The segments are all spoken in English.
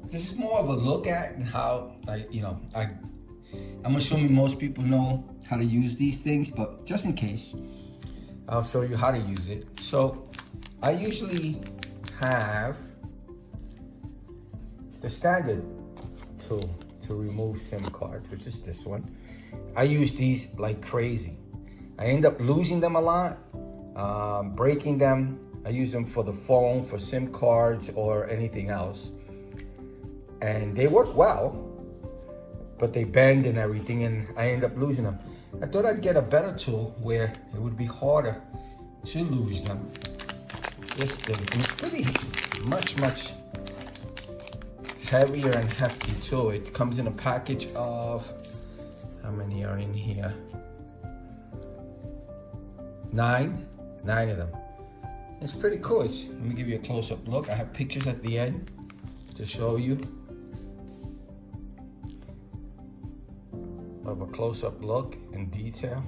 this is more of a look at how, I'm assuming most people know how to use these things, but just in case, I'll show you how to use it. So I usually have the standard tool to remove SIM cards, which is this one. I use these like crazy. I end up losing them a lot, breaking them. I use them for the phone, for SIM cards, or anything else. And they work well, but they bend and everything, and I end up losing them. I thought I'd get a better tool where it would be harder to lose them. This thing is pretty much heavier and hefty too. It comes in a package of, how many are in here? 9 of them. It's pretty cool. Let me give you a close-up look. I have pictures at the end to show you of a close-up look in detail.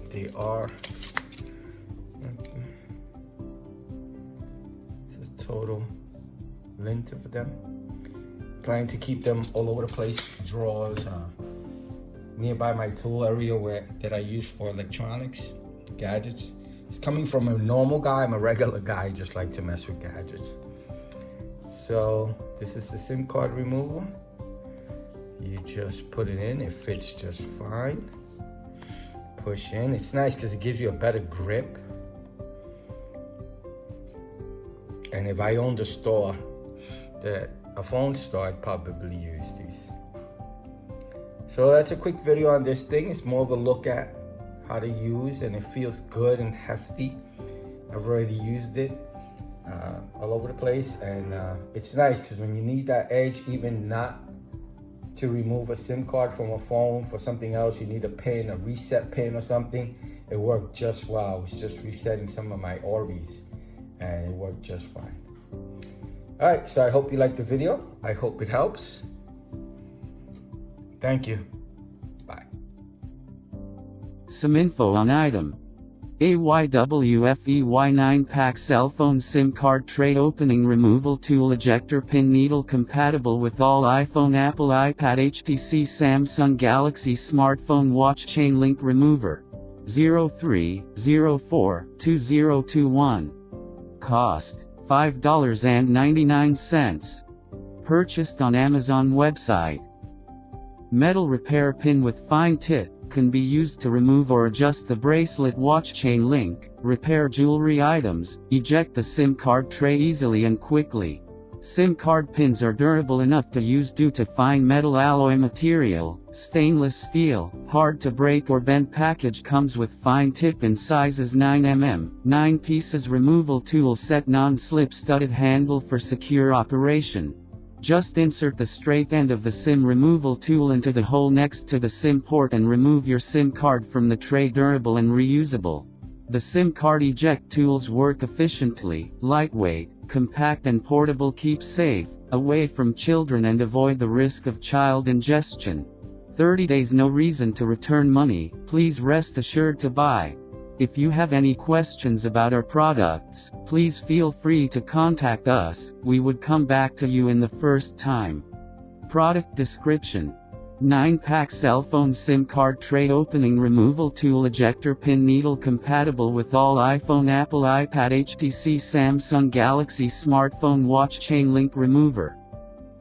They are the total length of them. Trying to keep them all over the place. Drawers nearby my tool area that I use for electronics, gadgets. It's coming from a normal guy. I'm a regular guy, just like to mess with gadgets. So this is the SIM card removal. You just put it in, it fits just fine. Push in. It's nice because it gives you a better grip. And if I owned a store, a phone store, I'd probably use these. So that's a quick video on this thing. It's more of a look at how to use, and it feels good and hefty. I've already used it all over the place, and it's nice because when you need that edge, even not to remove a SIM card from a phone for something else, you need a pin, a reset pin or something, it worked just well. I was just resetting some of my Orbis and it worked just fine. All right, so I hope you liked the video. I hope it helps. Thank you. Bye. Some info on item. AYWFEY 9-pack cell phone SIM card tray opening removal tool, ejector pin, needle, compatible with all iPhone, Apple, iPad, HTC, Samsung Galaxy smartphone, Watchchain link remover. 03042021. Cost $5.99. Purchased on Amazon website. Metal repair pin with fine tip. Can be used to remove or adjust the bracelet, watch chain link, repair jewelry items, eject the SIM card tray easily and quickly. SIM card pins are durable enough to use due to fine metal alloy material, stainless steel, hard to break or bend. Package comes with fine tip in sizes 9 mm, 9 pieces. Removal tool set non-slip studded handle for secure operation. Just insert the straight end of the SIM removal tool into the hole next to the SIM port and remove your SIM card from the tray. Durable and reusable. The SIM card eject tools work efficiently, lightweight, compact and portable. Keep safe, away from children and avoid the risk of child ingestion. 30 days, no reason to return money. Please rest assured to buy. If you have any questions about our products, please feel free to contact us. We would come back to you in the first time. Product description. 9-pack cell phone SIM card tray opening removal tool, ejector pin, needle, compatible with all iPhone, Apple, iPad, HTC, Samsung Galaxy smartphone, watch chain link remover.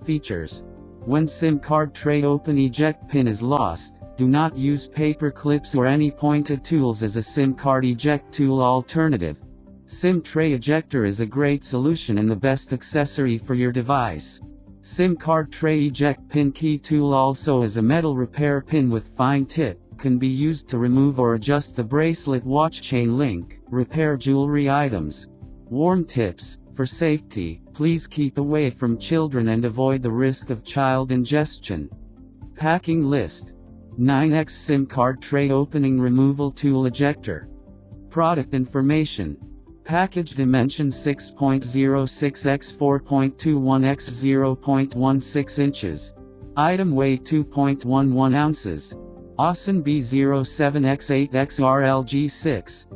Features. When SIM card tray open eject pin is lost, do not use paper clips or any pointed tools as a SIM card eject tool alternative. SIM tray ejector is a great solution and the best accessory for your device. SIM card tray eject pin key tool also is a metal repair pin with fine tip, can be used to remove or adjust the bracelet, watch chain link, repair jewelry items. Warm tips. For safety, please keep away from children and avoid the risk of child ingestion. Packing list. 9X SIM card tray opening removal tool ejector. Product information. Package dimension 6.06 x 4.21 x 0.16 inches. Item weight 2.11 ounces. ASIN B07X8XRLG6.